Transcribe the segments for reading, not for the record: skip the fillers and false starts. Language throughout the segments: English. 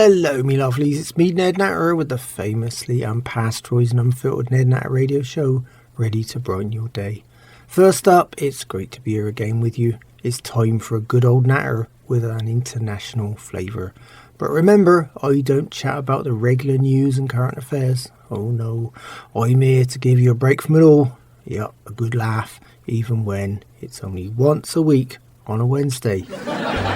Hello, me lovelies. It's me, Ned Natter, with the famously unpasteurised and unfiltered Ned Natter Radio Show, ready to brighten your day. First up, it's great to be here again with you. It's time for a good old natter with an international flavour. But remember, I don't chat about the regular news and current affairs. Oh no, I'm here to give you a break from it all. Yep, a good laugh, even when it's only once a week on a Wednesday.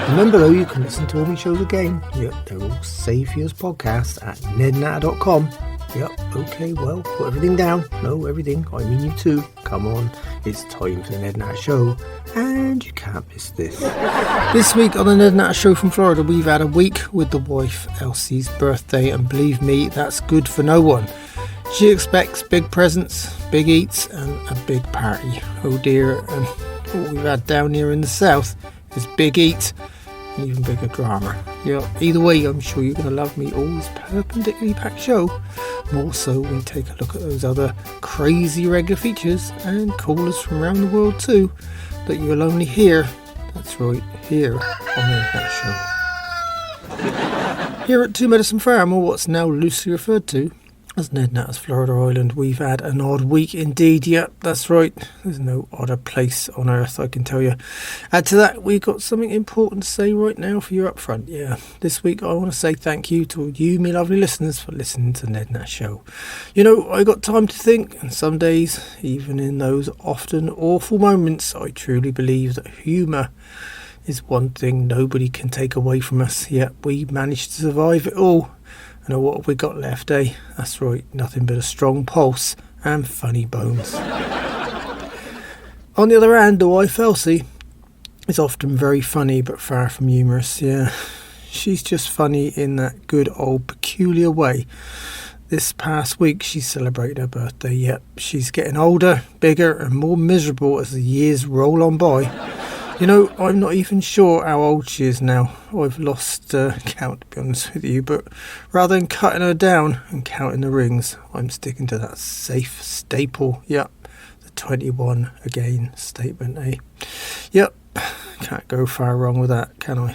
Remember though, you can listen to all my shows again. Yep, they're all saved for you as podcasts at nednatter.com. Yep, okay, well, put everything down. No, everything, I mean you too. Come on, it's time for the Ned Natter Show, and you can't miss this. This week on the Ned Natter Show from Florida, we've had a week with the wife Elsie's birthday, and believe me, that's good for no one. She expects big presents, big eats, and a big party. Oh dear, and what we've had down here in the south is big eat and even bigger drama. Yeah, either way, I'm sure you're going to love me always perpendicularly packed show. More so when we take a look at those other crazy regular features and callers from around the world too, that you'll only hear, that's right, here on the Natter Show. Here at Two Medicine Farm, or what's now loosely referred to as Ned Natter's Florida Island, we've had an odd week indeed. Yep, that's right. There's no odder place on earth, I can tell you. Add to that, we've got something important to say right now for you up front. Yeah, this week I want to say thank you to you, me lovely listeners, for listening to Ned Natter Show. You know, I got time to think, and some days, even in those often awful moments, I truly believe that humour is one thing nobody can take away from us. Yet we managed to survive it all. And what have we got left, eh? That's right, nothing but a strong pulse and funny bones. On the other hand, the wife Elsie is often very funny but far from humorous. Yeah, she's just funny in that good old peculiar way. This past week she celebrated her birthday. Yep, she's getting older, bigger and more miserable as the years roll on by. You know, I'm not even sure how old she is now. I've lost count, to be honest with you, but rather than cutting her down and counting the rings, I'm sticking to that safe staple. Yep, the 21 again statement, eh? Yep, can't go far wrong with that, can I?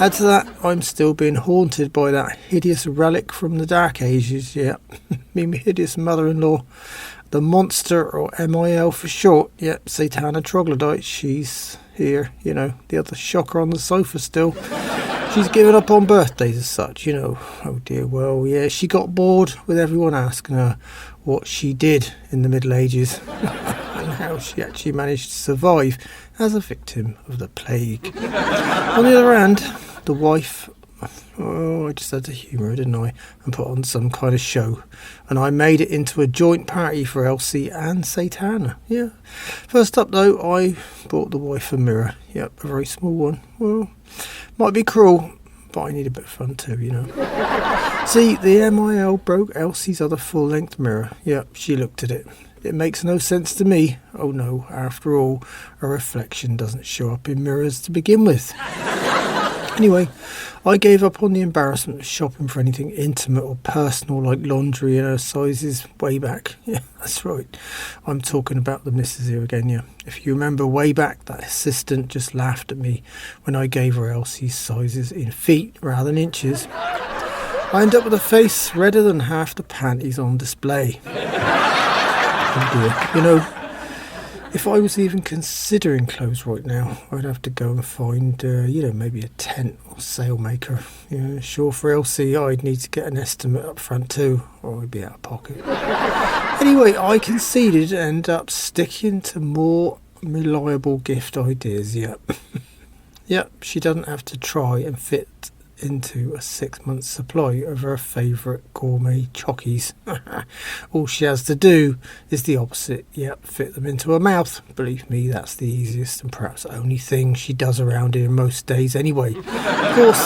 Add to that, I'm still being haunted by that hideous relic from the Dark Ages. Yep, me hideous mother-in-law. The monster, or MIL for short, yep, Satana Troglodyte, she's here, you know, the other shocker on the sofa still. She's given up on birthdays as such, you know. Oh dear, well, yeah, she got bored with everyone asking her what she did in the Middle Ages and how she actually managed to survive as a victim of the plague. On the other hand, the wife... Oh, I just had to humour her, didn't I? And put on some kind of show. And I made it into a joint party for Elsie and Satana. Yeah. First up, though, I bought the wife a mirror. Yep, a very small one. Well, might be cruel, but I need a bit of fun too, you know. See, the MIL broke Elsie's other full-length mirror. Yep, she looked at it. It makes no sense to me. Oh no, after all, a reflection doesn't show up in mirrors to begin with. Anyway, I gave up on the embarrassment of shopping for anything intimate or personal like laundry in her sizes way back. Yeah, that's right. I'm talking about the missus here again, yeah. If you remember way back, that assistant just laughed at me when I gave her Elsie's sizes in feet rather than inches. I end up with a face redder than half the panties on display. Oh dear. You know, if I was even considering clothes right now, I'd have to go and find, maybe a tent or sail maker. Yeah, sure, for Elsie, I'd need to get an estimate up front too, or I'd be out of pocket. Anyway, I conceded and ended up sticking to more reliable gift ideas. Yep. Yep, she doesn't have to try and fit into a 6-month supply of her favourite gourmet chockies. All she has to do is the opposite. Yep, fit them into her mouth. Believe me, that's the easiest and perhaps only thing she does around here most days anyway. Of course,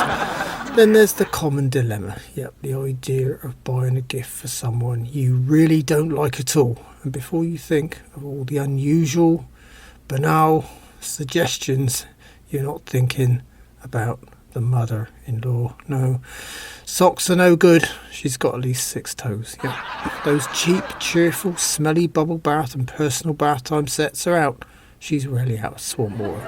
then there's the common dilemma. Yep, the idea of buying a gift for someone you really don't like at all. And before you think of all the unusual, banal suggestions, you're not thinking about the mother-in-law. No, socks are no good. She's got at least 6 toes. Yeah, those cheap, cheerful, smelly bubble bath and personal bath time sets are out. She's rarely out of swamp water.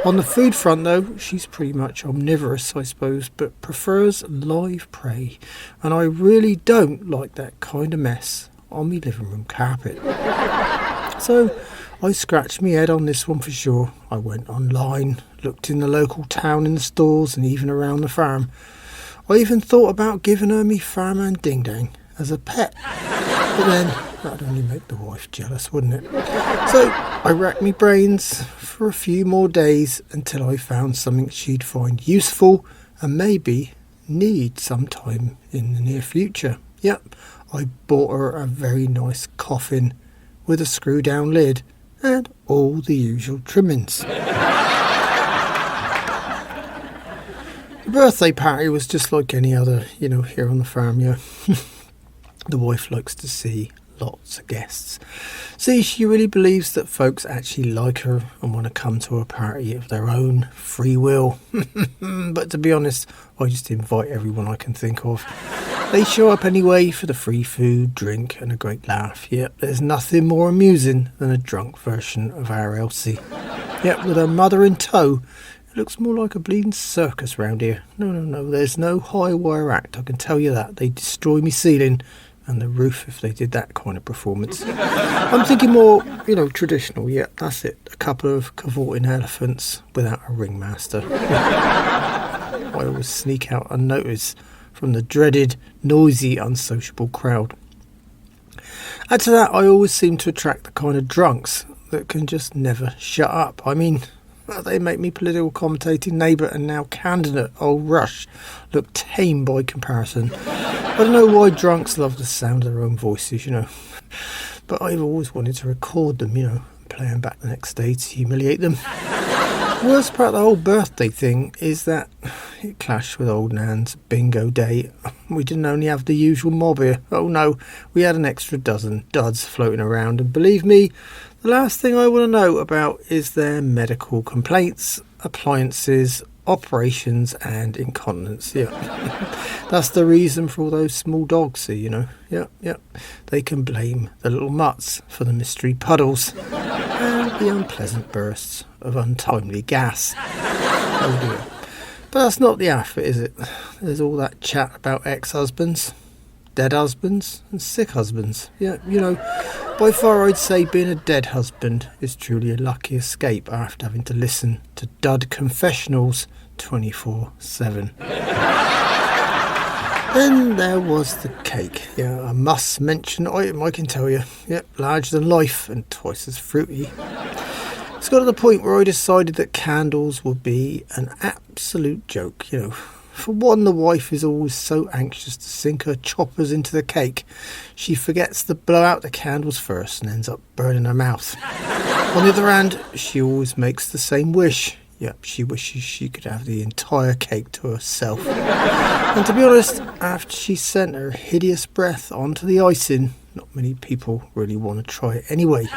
On the food front though, she's pretty much omnivorous I suppose, but prefers live prey, and I really don't like that kind of mess on me living room carpet. So I scratched my head on this one for sure. I went online, looked in the local town in the stores and even around the farm. I even thought about giving her me farmhand Ding Dang as a pet. But then, that'd only make the wife jealous, wouldn't it? So I racked my brains for a few more days until I found something she'd find useful and maybe need sometime in the near future. Yep, I bought her a very nice coffin with a screw-down lid and all the usual trimmings. The birthday party was just like any other, here on the farm, yeah. The wife likes to see lots of guests. See, she really believes that folks actually like her and want to come to a party of their own free will. But to be honest, I just invite everyone I can think of. They show up anyway for the free food, drink and a great laugh. Yep, there's nothing more amusing than a drunk version of our Elsie. Yep, with her mother in tow. It looks more like a bleeding circus round here. No, there's no high wire act, I can tell you that. They destroy me ceiling and the roof if they did that kind of performance. I'm thinking more, traditional. Yeah, that's it. A couple of cavorting elephants without a ringmaster. I always sneak out unnoticed from the dreaded, noisy, unsociable crowd. Add to that, I always seem to attract the kind of drunks that can just never shut up. I mean, they make me political commentating neighbour and now candidate old Rush look tame by comparison. I don't know why drunks love the sound of their own voices, but I've always wanted to record them, and play them back the next day to humiliate them. The worst part of the whole birthday thing is that it clashed with old Nan's bingo day. We didn't only have the usual mob here. Oh no, we had an extra dozen duds floating around, and believe me, the last thing I want to know about is their medical complaints, appliances, operations and incontinence. Yeah. That's the reason for all those small dogs, see, Yep. They can blame the little mutts for the mystery puddles and the unpleasant bursts of untimely gas. Oh dear. But that's not the half of it, is it? There's all that chat about ex-husbands, dead husbands and sick husbands. Yeah, by far I'd say being a dead husband is truly a lucky escape after having to listen to dud confessionals 24/7. Then there was the cake. Yeah, a must mention item, I can tell you. Yep, larger than life and twice as fruity. It's got to the point where I decided that candles would be an absolute joke, For one, the wife is always so anxious to sink her choppers into the cake, she forgets to blow out the candles first and ends up burning her mouth. On the other hand, she always makes the same wish. Yep, she wishes she could have the entire cake to herself. And to be honest, after she sent her hideous breath onto the icing, not many people really want to try it anyway.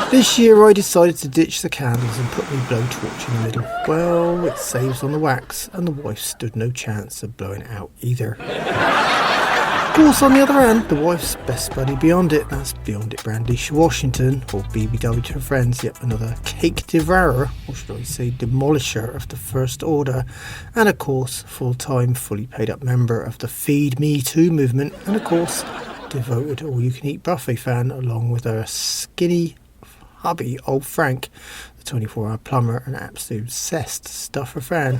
This year I decided to ditch the candles and put my blowtorch in the middle. Well, it saves on the wax, and the wife stood no chance of blowing it out either. Of course, on the other hand, the wife's best buddy BeyondIt, that's BeyondIt Brandisha Washington, or BBW to her friends, yet another cake devourer, or should I say demolisher of the first order, and of course, full-time, fully paid-up member of the Feed Me Too movement, and of course, devoted all-you-can-eat buffet fan, along with her skinny hubby, old Frank, the 24-hour plumber, an absolute obsessed stuffer fan.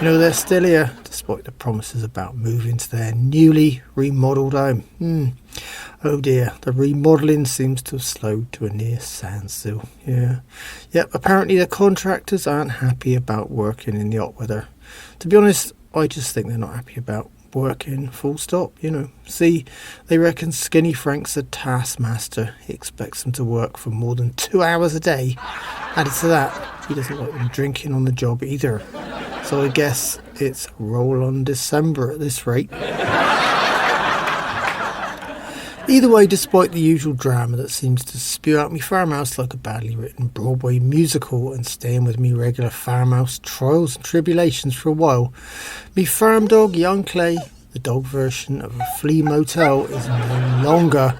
They're still here, despite the promises about moving to their newly remodelled home. Oh dear, the remodelling seems to have slowed to a near standstill. Yeah. Yep, apparently the contractors aren't happy about working in the hot weather. To be honest, I just think they're not happy about working, full stop, See, they reckon Skinny Frank's a taskmaster. He expects them to work for more than 2 hours a day. Added to that, he doesn't like them drinking on the job either. So I guess it's roll on December at this rate. Either way, despite the usual drama that seems to spew out me farmhouse like a badly written Broadway musical and staying with me regular farmhouse trials and tribulations for a while, me farm dog, young Clay, the dog version of a flea motel, is no longer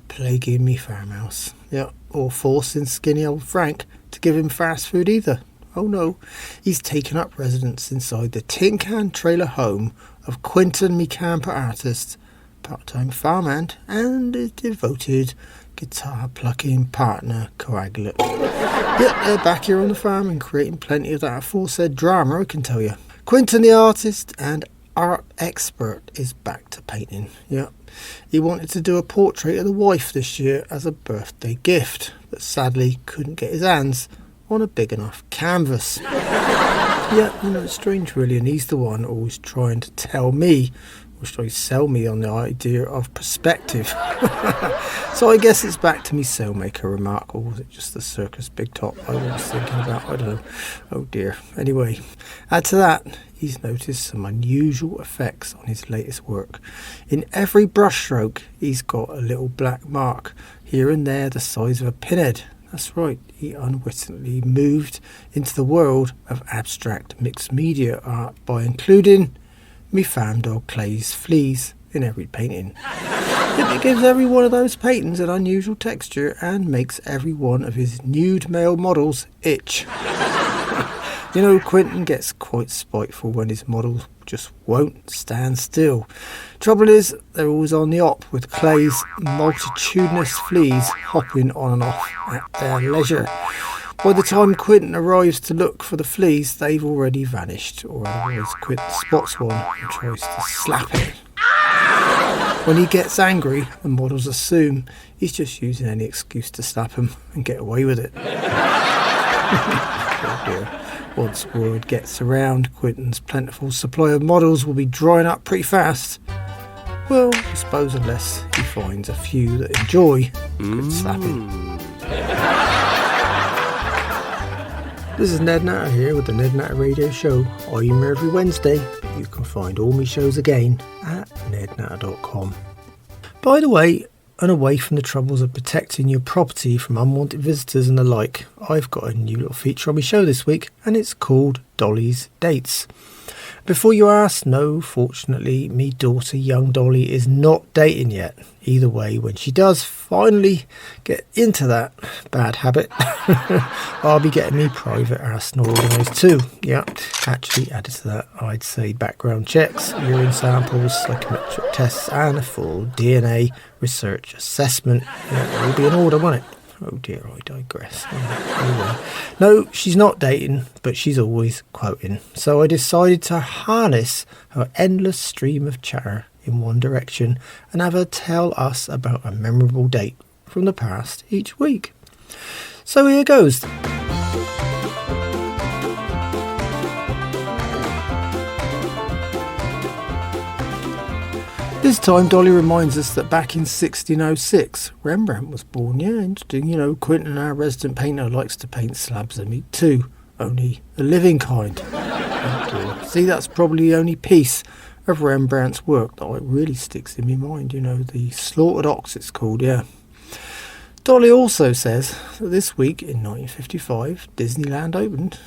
plaguing me farmhouse. Yeah, or forcing skinny old Frank to give him fast food either. Oh no, he's taken up residence inside the tin can trailer home of Quentin me camper artist, part-time farmhand, and his devoted guitar plucking partner Coagulate. Yep, they're back here on the farm and creating plenty of that aforesaid drama, I can tell you. Quentin the artist and art expert is back to painting. Yep, he wanted to do a portrait of the wife this year as a birthday gift, but sadly couldn't get his hands on a big enough canvas. Yeah, it's strange really, and he's the one always trying to tell me, or should I sell me on the idea of perspective. So I guess it's back to me sailmaker remark, or was it just the circus big top I was thinking about? I don't know. Oh dear. Anyway, add to that, he's noticed some unusual effects on his latest work. In every brushstroke, he's got a little black mark, here and there the size of a pinhead. That's right, he unwittingly moved into the world of abstract mixed media art by including me farm dog Clay's fleas in every painting. It gives every one of those paintings an unusual texture and makes every one of his nude male models itch. Quentin gets quite spiteful when his models just won't stand still. Trouble is, they're always on the op, with Clay's multitudinous fleas hopping on and off at their leisure. By the time Quentin arrives to look for the fleas, they've already vanished, or otherwise Quentin spots one and tries to slap it. When he gets angry, the models assume he's just using any excuse to slap him and get away with it. Oh dear. Once word gets around, Quentin's plentiful supply of models will be drying up pretty fast. Well, I suppose unless he finds a few that enjoy good slapping. This is Ned Natter here with the Ned Natter Radio Show. I'm here every Wednesday, but you can find all my shows again at nednatter.com. By the way, and away from the troubles of protecting your property from unwanted visitors and the like, I've got a new little feature on my show this week, and it's called Dolly's Dates. Before you ask, no, fortunately, me daughter, young Dolly, is not dating yet. Either way, when she does finally get into that bad habit, I'll be getting me private arsenal organised too. Yeah, actually added to that, I'd say background checks, urine samples, psychometric tests, and a full DNA research assessment. Yeah, it will be in order, won't it? Oh dear, I digress. Anyway, no, she's not dating, but she's always quoting. So I decided to harness her endless stream of chatter in one direction and have her tell us about a memorable date from the past each week. So here goes. This time Dolly reminds us that back in 1606 Rembrandt was born. Yeah, interesting. Quentin, our resident painter, likes to paint slabs of meat too, only the living kind. See, that's probably the only piece of Rembrandt's work that really sticks in my mind. The Slaughtered Ox it's called, yeah. Dolly also says that this week in 1955 Disneyland opened.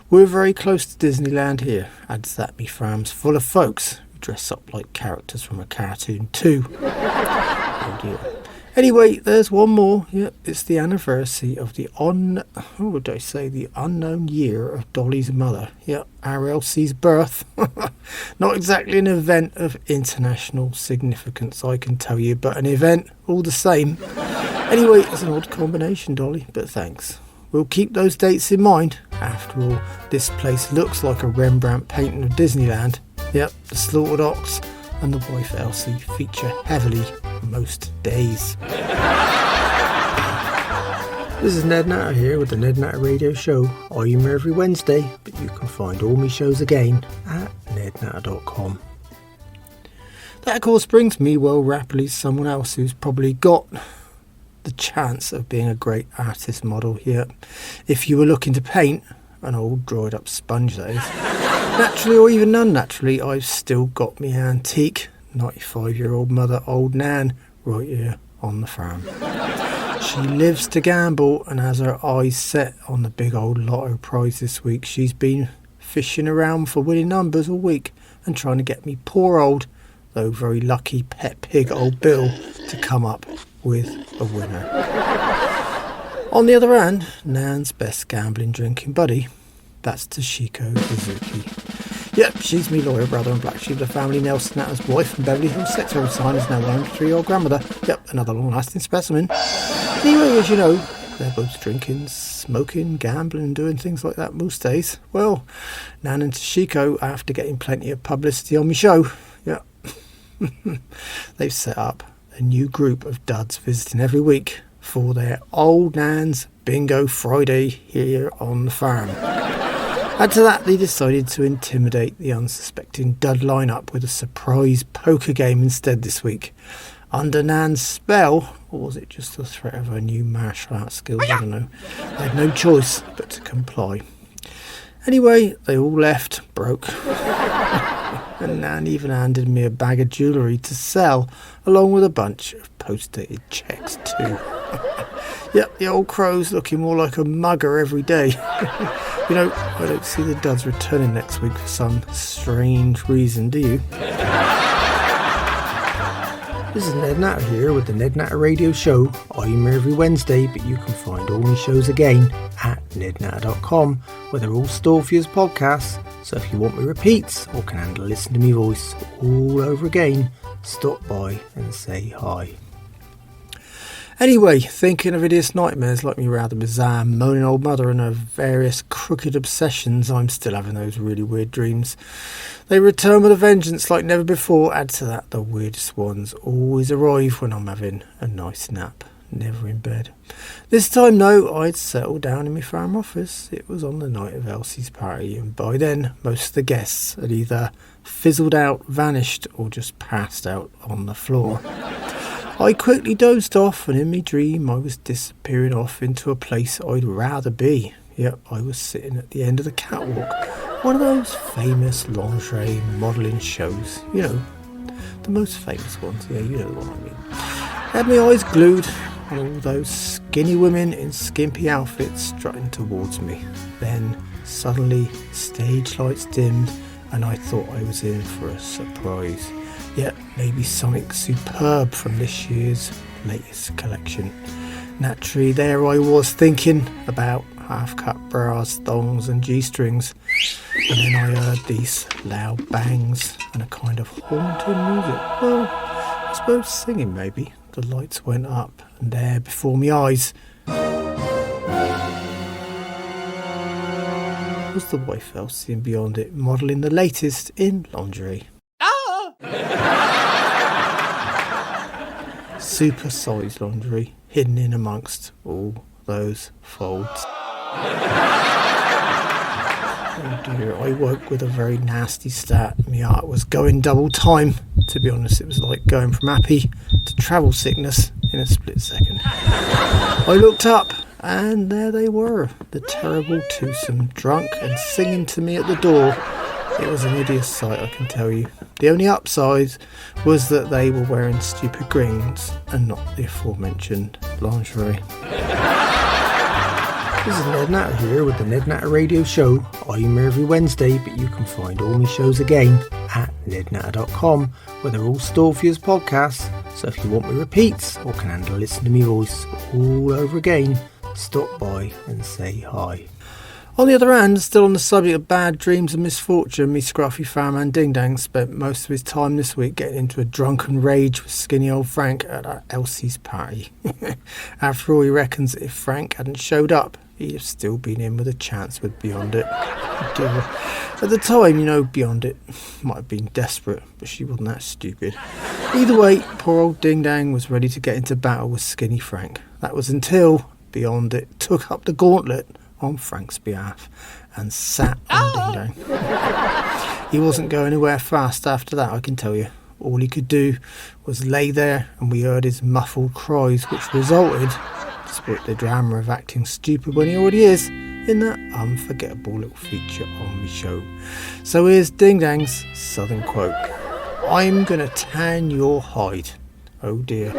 We're very close to Disneyland here. Adds that me farm's full of folks dress up like characters from a cartoon too. Oh dear. Anyway, there's one more. Yep, it's the anniversary of the unknown year of Dolly's mother. Yep, our Elsie's birth. Not exactly an event of international significance, I can tell you, but an event all the same. Anyway, it's an odd combination, Dolly, but thanks. We'll keep those dates in mind. After all, this place looks like a Rembrandt painting of Disneyland. Yep, the Slaughtered Ox and the wife Elsie feature heavily most days. This is Ned Natter here with the Ned Natter Radio Show. I'm here every Wednesday, but you can find all my shows again at nednatter.com. That of course brings me rapidly to someone else who's probably got the chance of being a great artist model here. If you were looking to paint an old dried up sponge, that is. Naturally or even unnaturally, I've still got me antique 95-year-old mother, old Nan, right here on the farm. She lives to gamble and has her eyes set on the big old lotto prize this week. She's been fishing around for winning numbers all week and trying to get me poor old, though very lucky pet pig old Bill to come up with a winner. On the other hand, Nan's best gambling drinking buddy, that's Toshiko Suzuki. Yep, she's me lawyer brother and black sheep of the family, Nelson Natter's wife and Beverly Hills sex room sign is now 103-year-old grandmother. Yep, another long-lasting specimen. Anyway, as you know, they're both drinking, smoking, gambling and doing things like that most days. Well, Nan and Toshiko, after getting plenty of publicity on my show, yep, they've set up a new group of duds visiting every week for their Old Nan's Bingo Friday here on the farm. Add to that, they decided to intimidate the unsuspecting dud lineup with a surprise poker game instead this week. Under Nan's spell, or was it just the threat of her new martial arts skills? I don't know. They had no choice but to comply. Anyway, they all left broke. And Nan even handed me a bag of jewellery to sell, along with a bunch of post-dated checks too. Yep, the old crow's looking more like a mugger every day. You know, I don't see the duds returning next week for some strange reason, do you? This is Ned Natter here with the Ned Natter Radio Show. I'm here every Wednesday, but you can find all my shows again at nednatter.com, where they're all stored for you as podcasts. So if you want me repeats or can handle listening to me voice all over again, stop by and say hi. Anyway, thinking of hideous nightmares like me rather bizarre moaning old mother and her various crooked obsessions, I'm still having those really weird dreams. They return with a vengeance like never before. Add to that, the weirdest ones always arrive when I'm having a nice nap, never in bed. This time, though, I'd settled down in my farm office. It was on the night of Elsie's party, and by then, most of the guests had either fizzled out, vanished, or just passed out on the floor. I quickly dozed off, and in my dream I was disappearing off into a place I'd rather be. Yep, I was sitting at the end of the catwalk, one of those famous lingerie modelling shows. You know, the most famous ones, yeah, you know what I mean. Had my eyes glued on all those skinny women in skimpy outfits strutting towards me. Then, suddenly, stage lights dimmed, and I thought I was in for a surprise. Yet maybe something superb from this year's latest collection. Naturally, there I was thinking about half-cut bras, thongs and G-strings. And then I heard these loud bangs and a kind of haunting music. Well, I suppose singing maybe. The lights went up and there before my eyes was the wife Elsie and BeyondIt modelling the latest in lingerie. Super sized lingerie hidden in amongst all those folds. Oh dear, I woke with a very nasty start. My heart was going double time. To be honest, it was like going from happy to travel sickness in a split second. I looked up and there they were, the terrible twosome, drunk and singing to me at the door. It was an hideous sight, I can tell you. The only upside was that they were wearing stupid rings and not the aforementioned lingerie. This is Ned Natter here with the Ned Natter Radio Show. I'm here every Wednesday, but you can find all my shows again at nednatter.com, where they're all stored for you as podcasts. So if you want me repeats or can handle listening to me voice all over again, stop by and say hi. On the other hand, still on the subject of bad dreams and misfortune, me scruffy farmhand Ding Dang spent most of his time this week getting into a drunken rage with skinny old Frank at Elsie's party. After all, he reckons that if Frank hadn't showed up, he'd have still been in with a chance with BeyondIt. At the time, you know, BeyondIt might have been desperate, but she wasn't that stupid. Either way, poor old Ding Dang was ready to get into battle with skinny Frank. That was until BeyondIt took up the gauntlet on Frank's behalf and sat on Ding Dang. He wasn't going anywhere fast after that, I can tell you. All he could do was lay there and we heard his muffled cries, which resulted, despite the drama of acting stupid when he already is, in that unforgettable little feature on the show. So here's Ding Dang's southern quote. "I'm gonna tan your hide." Oh dear.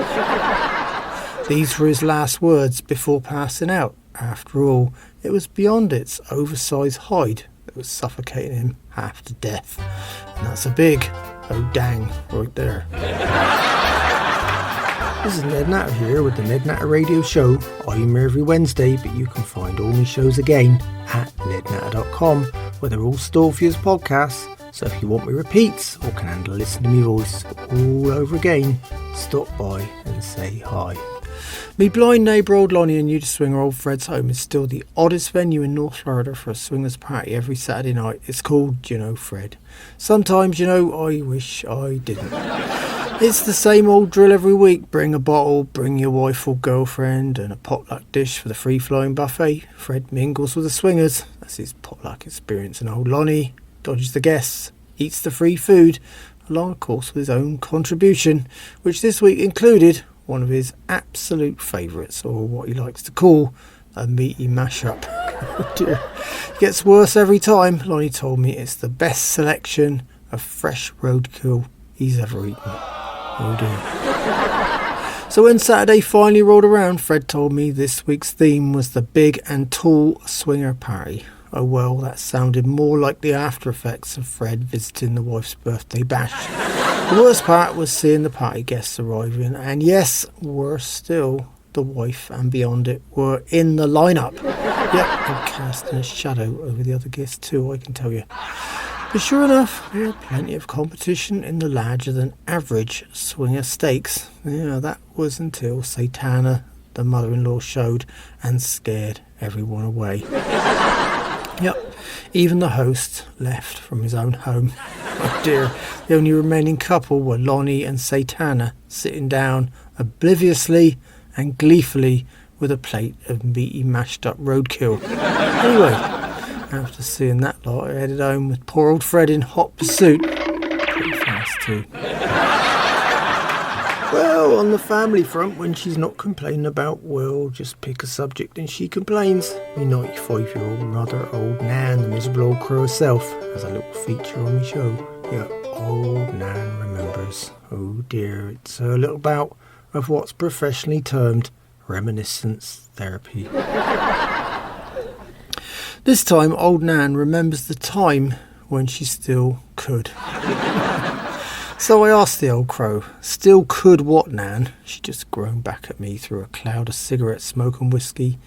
These were his last words before passing out. After all, it was BeyondIt's oversized hide that was suffocating him half to death. And that's a big oh dang right there. This is Ned Natter here with the Ned Natter Radio Show. I'm here every Wednesday, but you can find all my shows again at nednatter.com, where they're all stored for you as podcasts. So if you want me repeats or can handle listen to me voice all over again, stop by and say hi. Me blind neighbour old Lonnie and Nudist Swinger old Fred's home is still the oddest venue in North Florida for a swingers party every Saturday night. It's called, Fred. Sometimes, I wish I didn't. It's the same old drill every week. Bring a bottle, bring your wife or girlfriend, and a potluck dish for the free-flowing buffet. Fred mingles with the swingers. That's his potluck experience. And old Lonnie dodges the guests, eats the free food, along of course with his own contribution, which this week included one of his absolute favourites, or what he likes to call a meaty mashup. Oh dear. It gets worse every time. Lonnie told me it's the best selection of fresh roadkill he's ever eaten. Oh dear. So when Saturday finally rolled around, Fred told me this week's theme was the big and tall swinger party. Oh well, that sounded more like the after effects of Fred visiting the wife's birthday bash. The worst part was seeing the party guests arriving, and yes, worse still, the wife and BeyondIt were in the lineup. Yep, and casting a shadow over the other guests too, I can tell you. But sure enough, there was plenty of competition in the larger than average swinger stakes. Yeah, that was until Satana, the mother-in-law, showed and scared everyone away. Yep, even the host left from his own home. Oh dear, the only remaining couple were Lonnie and Satana, sitting down obliviously and gleefully with a plate of meaty mashed up roadkill. Anyway, after seeing that lot, I headed home with poor old Fred in hot pursuit. Pretty fast too. Well, on the family front, when she's not complaining about, well, just pick a subject and she complains. My 95-year-old mother, old Nan, the miserable old crow herself, has a little feature on my show. Yeah, old Nan Remembers. Oh dear, it's a little bout of what's professionally termed reminiscence therapy. This time, old Nan remembers the time when she still could. So I asked the old crow, still could what, Nan? She just groaned back at me through a cloud of cigarette smoke and whiskey.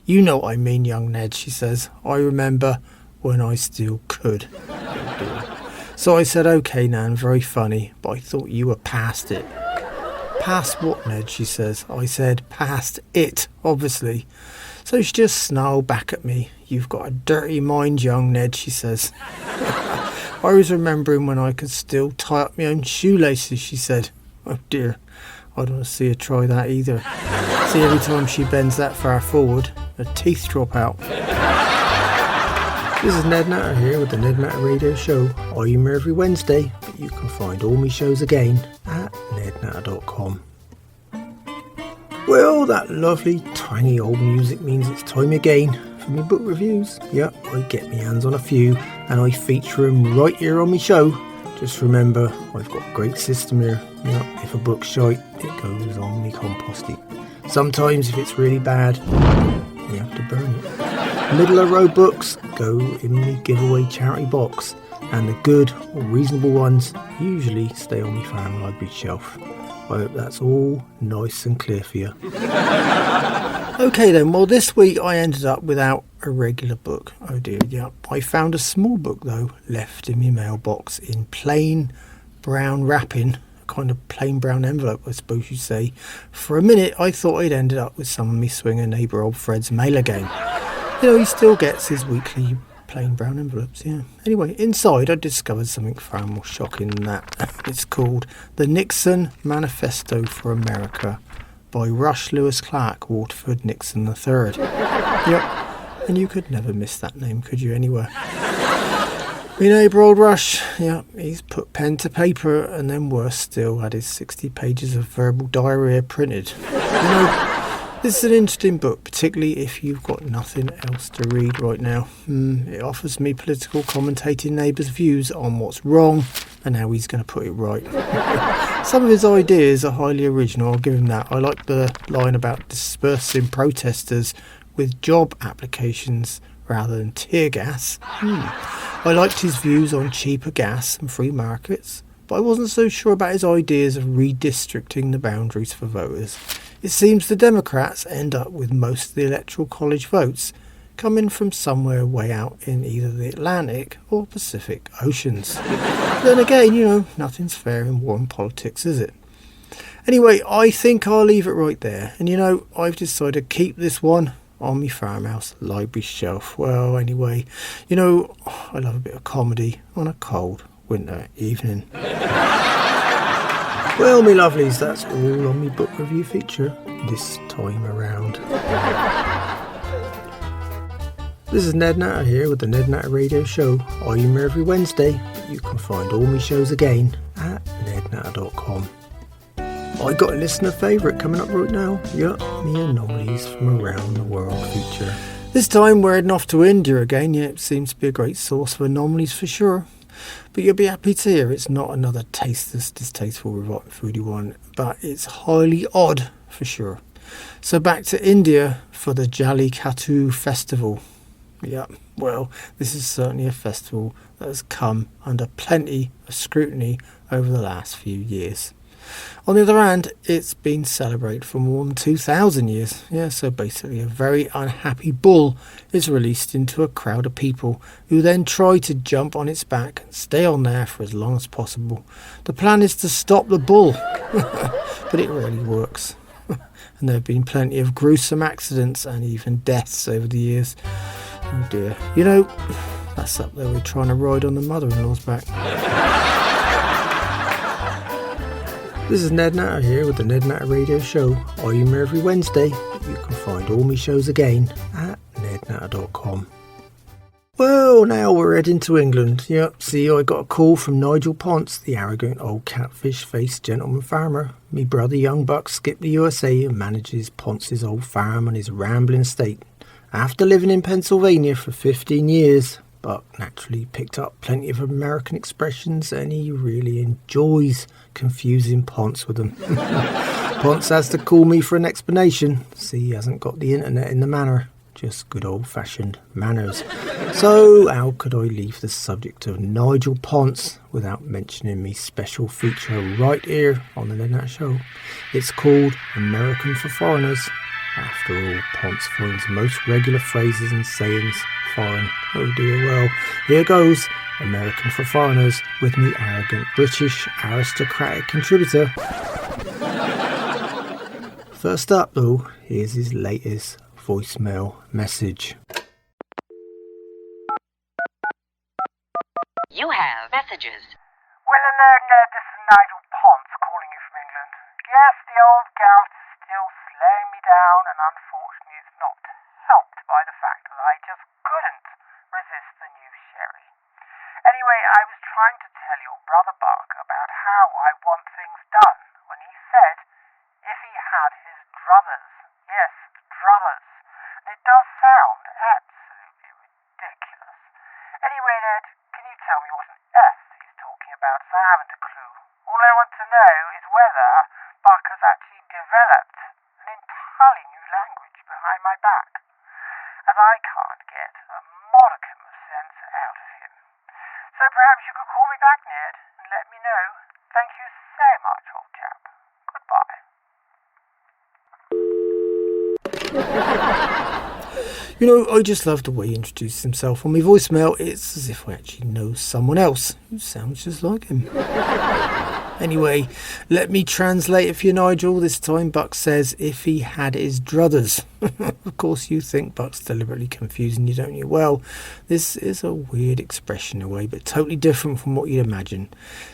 You know what I mean, young Ned, she says. I remember when I still could. So I said, okay, Nan, very funny, but I thought you were past it. Past what, Ned, she says. I said, past it, obviously. So she just snarled back at me. You've got a dirty mind, young Ned, she says. I was remembering when I could still tie up my own shoelaces, she said. Oh dear, I don't want to see her try that either. See, every time she bends that far forward, her teeth drop out. This is Ned Natter here with the Ned Natter Radio Show. I'm here every Wednesday, but you can find all my shows again at nednatter.com. Well, that lovely tiny old music means it's time again for my book reviews. Yep, I get my hands on a few and I feature them right here on my show. Just remember, I've got a great system here. Yep, if a book's shite, it goes on my compost heap. Sometimes if it's really bad, you have to burn it. Middle of road books go in the giveaway charity box, and the good or reasonable ones usually stay on my fan library shelf. I hope that's all nice and clear for you. Okay then, well this week I ended up without a regular book. Oh dear, yeah. I found a small book though, left in my mailbox in plain brown wrapping, a kind of plain brown envelope I suppose you'd say. For a minute I thought I'd ended up with some of me swinger neighbour old Fred's mail again. He still gets his weekly plain brown envelopes, yeah. Anyway, inside I discovered something far more shocking than that. It's called The Nixon Manifesto for America by Rush Lewis Clark, Waterford Nixon III. Yep, and you could never miss that name, could you, anywhere? My neighbour old Rush, yeah, he's put pen to paper and then worse still, had his 60 pages of verbal diarrhoea printed. This is an interesting book, particularly if you've got nothing else to read right now. It offers me political commentating neighbours' views on what's wrong and how he's going to put it right. Some of his ideas are highly original, I'll give him that. I like the line about dispersing protesters with job applications rather than tear gas. I liked his views on cheaper gas and free markets, but I wasn't so sure about his ideas of redistricting the boundaries for voters. It seems the Democrats end up with most of the Electoral College votes coming from somewhere way out in either the Atlantic or Pacific Oceans. Then again, nothing's fair in war and politics, is it? Anyway, I think I'll leave it right there. And I've decided to keep this one on my farmhouse library shelf. Well, anyway, I love a bit of comedy on a cold winter evening. Well, me lovelies, that's all on my book review feature this time around. This is Ned Natter here with the Ned Natter Radio Show. I'm here every Wednesday, but you can find all my shows again at nednatter.com. I got a listener favourite coming up right now. Yup, me Anomalies from Around the World feature. This time we're heading off to India again. Yeah, it seems to be a great source of anomalies for sure. But you'll be happy to hear it's not another tasteless, distasteful, rotten foodie one, but it's highly odd for sure. So back to India for the Jallikattu festival. Yeah, well, this is certainly a festival that has come under plenty of scrutiny over the last few years. On the other hand, it's been celebrated for more than 2,000 years. Yeah, so basically a very unhappy bull is released into a crowd of people who then try to jump on its back and stay on there for as long as possible. The plan is to stop the bull, but it rarely works. And there have been plenty of gruesome accidents and even deaths over the years. Oh dear. That's up there with trying to ride on the mother-in-law's back. This is Ned Natter here with the Ned Natter Radio Show. I'm here every Wednesday, but you can find all my shows again at nednatter.com. Well, now we're heading to England. Yep, see, I got a call from Nigel Ponce, the arrogant old catfish-faced gentleman farmer. Me brother young buck skipped the USA and manages Ponce's old farm on his rambling estate. After living in Pennsylvania for 15 years, Buck naturally picked up plenty of American expressions and he really enjoys confusing Ponce with them. Ponce has to call me for an explanation. See, he hasn't got the internet in the manor, just good old-fashioned manners. So how could I leave the subject of Nigel Ponce without mentioning me special feature right here on the Ned Natter Show? It's called American for Foreigners. After all, Ponce finds most regular phrases and sayings foreign. Oh dear, well, here goes American for Foreigners with me arrogant British aristocratic contributor. First up though, here's his latest voicemail message. You have messages. Well, hello, Ned. This is Nigel Ponce calling you from England. Yes, the old gout is still slowing me down, and unfortunately it's not helped by the fact that I just couldn't resist the new sherry. Anyway, I was trying to tell your brother Buck about how I want things done when he said if he had his druthers. Yes, druthers. And it does sound absolutely ridiculous. Anyway, Ned, can you tell me what on earth he's talking about? So I haven't a clue. All I want to know is whether Buck has actually developed an entirely new language behind my back, as I can't get a modicum of sense out of him. So perhaps you could call me back, Ned, and let me know. Thank you so much, old chap. Goodbye. I just love the way he introduces himself on my voicemail. It's as if I actually know someone else who sounds just like him. Anyway, let me translate it for you, Nigel. This time Buck says if he had his druthers. Of course you think Buck's deliberately confusing you, don't you? Well, this is a weird expression in a way, but totally different from what you'd imagine.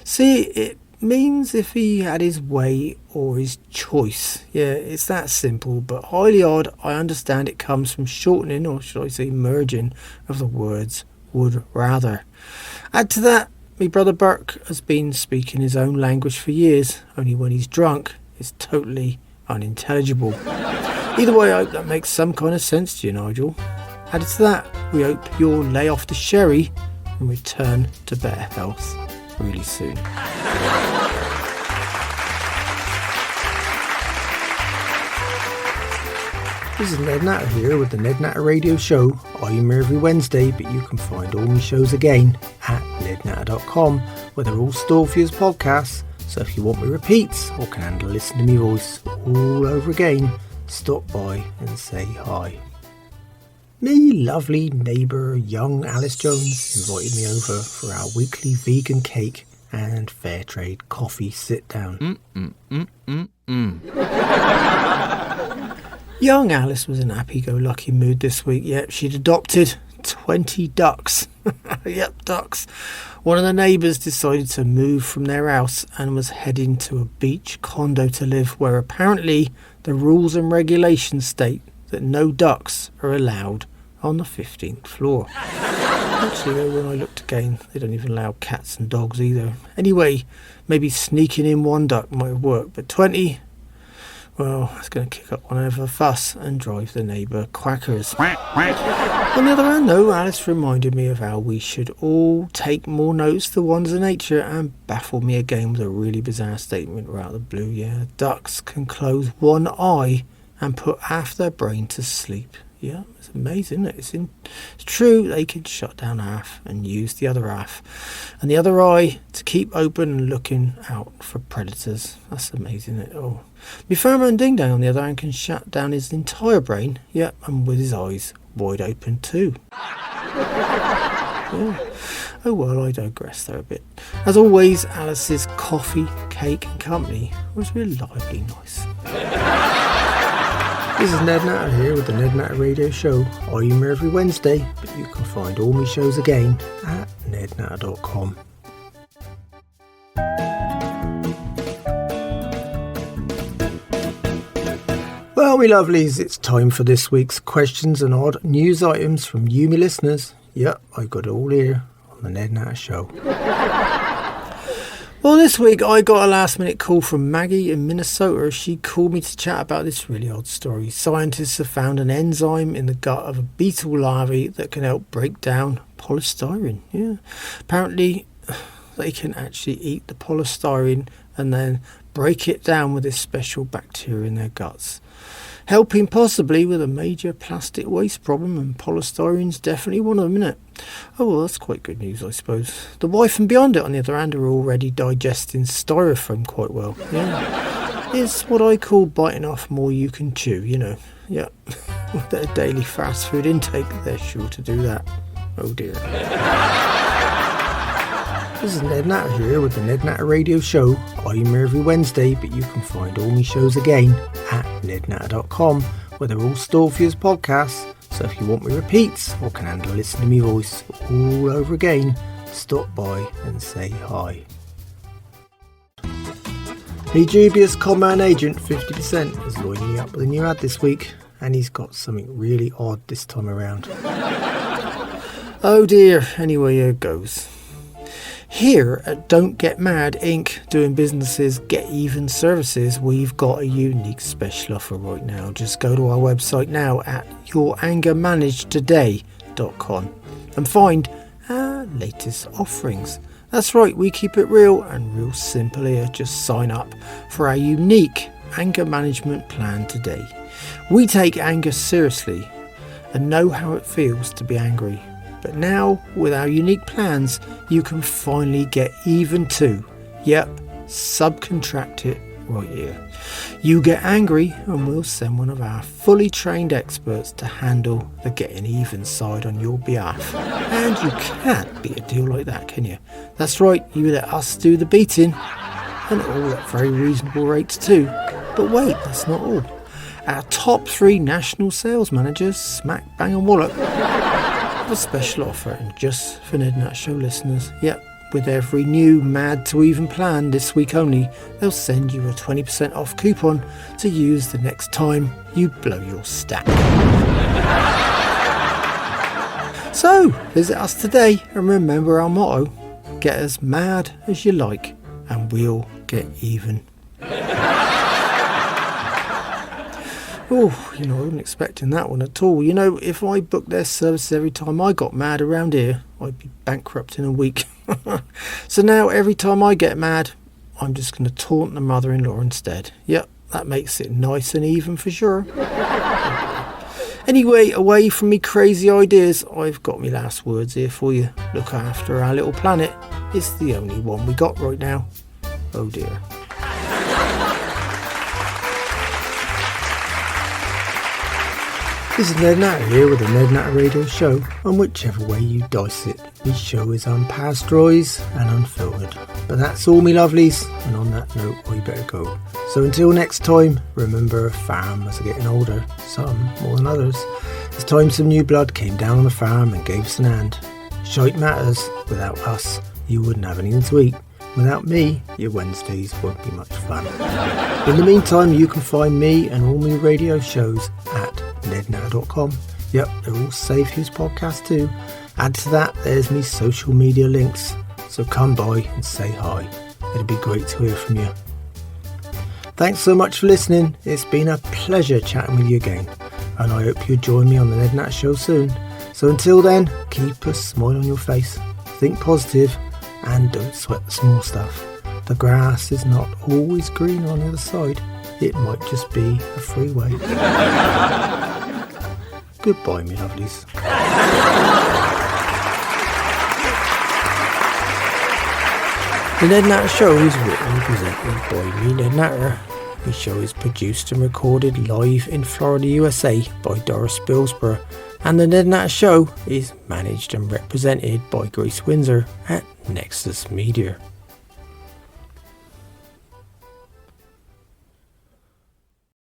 See, it means if he had his way or his choice. Yeah, it's that simple, but highly odd. I understand it comes from shortening, or should I say merging, of the words would rather. Add to that, my brother Burke has been speaking his own language for years, only when he's drunk it's totally unintelligible. Either way, I hope that makes some kind of sense to you, Nigel. Added to that, we hope you'll lay off the sherry and return to better health really soon. This is Ned Natter here with the Ned Natter Radio Show. I'm here every Wednesday, but you can find all my shows again at nednatter.com, where they're all stored for you as podcasts. So if you want me repeats or can handle listening to me voice all over again, stop by and say hi. Me lovely neighbour young Alice Jones invited me over for our weekly vegan cake and fair trade coffee sit down. Young Alice was in a happy-go-lucky mood this week. Yep, she'd adopted 20 ducks. Yep, ducks. One of the neighbours decided to move from their house and was heading to a beach condo to live, where apparently the rules and regulations state that no ducks are allowed on the 15th floor. Actually, when I looked again, they don't even allow cats and dogs either. Anyway, maybe sneaking in one duck might have worked, but 20... well, it's going to kick up one of a fuss and drive the neighbour quackers. On the other hand, though, Alice reminded me of how we should all take more notice of the wonders of nature and baffled me again with a really bizarre statement right out of the blue. Yeah, ducks can close one eye and put half their brain to sleep. Yeah, it's amazing, isn't it? It's true, they can shut down half and use the other half. And the other eye to keep open and looking out for predators. That's amazing, isn't it? Oh. My farmer and Ding Dang, on the other hand, can shut down his entire brain, yep, and with his eyes wide open too. Yeah. Oh well, I digress there a bit. As always, Alice's coffee, cake and company was reliably nice. This is Ned Natter here with the Ned Natter Radio Show. I'm here every Wednesday, but you can find all my shows again at nednatter.com. Well, me lovelies, it's time for this week's questions and odd news items from you, me listeners. Yep, I got it all here on the Ned Natter Show. Well, this week I got a last minute call from Maggie in Minnesota. She called me to chat about this really odd story. Scientists have found an enzyme in the gut of a beetle larvae that can help break down polystyrene. Yeah, apparently they can actually eat the polystyrene and then break it down with this special bacteria in their guts, helping possibly with a major plastic waste problem, and polystyrene's definitely one of them, isn't it? Oh, well, that's quite good news, I suppose. The wife and BeyondIt, on the other hand, are already digesting styrofoam quite well. Yeah, it's what I call biting off more you can chew, you know. Yeah, with their daily fast food intake, they're sure to do that. Oh dear. This is Ned Natter here with the Ned Natter Radio Show. I'm here every Wednesday, but you can find all my shows again at nednatter.com, where they're all stored for you as podcasts. So if you want me repeats or can handle listening to me voice all over again, stop by and say hi. The dubious conman agent 50% is lining me up with a new ad this week, and he's got something really odd this time around. Oh dear, anyway, here goes. Here at Don't Get Mad Inc., doing businesses Get Even Services, we've got a unique special offer right now. Just go to our website now at yourangermanagedtoday.com and find our latest offerings. That's right, we keep it real and real simple here. Just sign up for our unique anger management plan today. We take anger seriously and know how it feels to be angry. But now, with our unique plans, you can finally get even too. Yep, subcontract it right here. You get angry and we'll send one of our fully trained experts to handle the getting even side on your behalf. And you can't beat a deal like that, can you? That's right, you let us do the beating. And all at very reasonable rates too. But wait, that's not all. Our top 3 national sales managers, smack, bang and wallop, a special offer, and just for Ned Natter Show listeners. Yep, with every new Mad to Even plan this week only, they'll send you a 20% off coupon to use the next time you blow your stack. So, visit us today and remember our motto: get as mad as you like and we'll get even. Oh, I wasn't expecting that one at all. If I booked their services every time I got mad around here, I'd be bankrupt in a week. So now every time I get mad, I'm just going to taunt the mother-in-law instead. Yep, that makes it nice and even for sure. Anyway, away from me crazy ideas, I've got me last words here for you. Look after our little planet It's the only one we got right now. Oh dear. This is Ned Natter here with the Ned Natter Radio Show, and whichever way you dice it, the show is unpasteurised and unfiltered. But that's all me lovelies, and on that note we better go. So until next time, remember farmers are getting older, some more than others. It's time some new blood came down on the farm and gave us an hand. Shite matters, without us you wouldn't have anything to eat. Without me, your Wednesdays won't be much fun. In the meantime, you can find me and all my radio shows at nednatter.com. Yep, they're all safe use podcasts too. Add to that, there's me social media links. So come by and say hi. It'd be great to hear from you. Thanks so much for listening. It's been a pleasure chatting with you again. And I hope you'll join me on the Ned Natter Show soon. So until then, keep a smile on your face. Think positive. And don't sweat the small stuff. The grass is not always greener on the other side. It might just be a freeway. Goodbye, me lovelies. The Ned Natter Show is written and presented by me, Ned Natter. The show is produced and recorded live in Florida, USA by Doris Billsborough. And the Ned Natter Show is managed and represented by Grace Windsor at Nexus Media.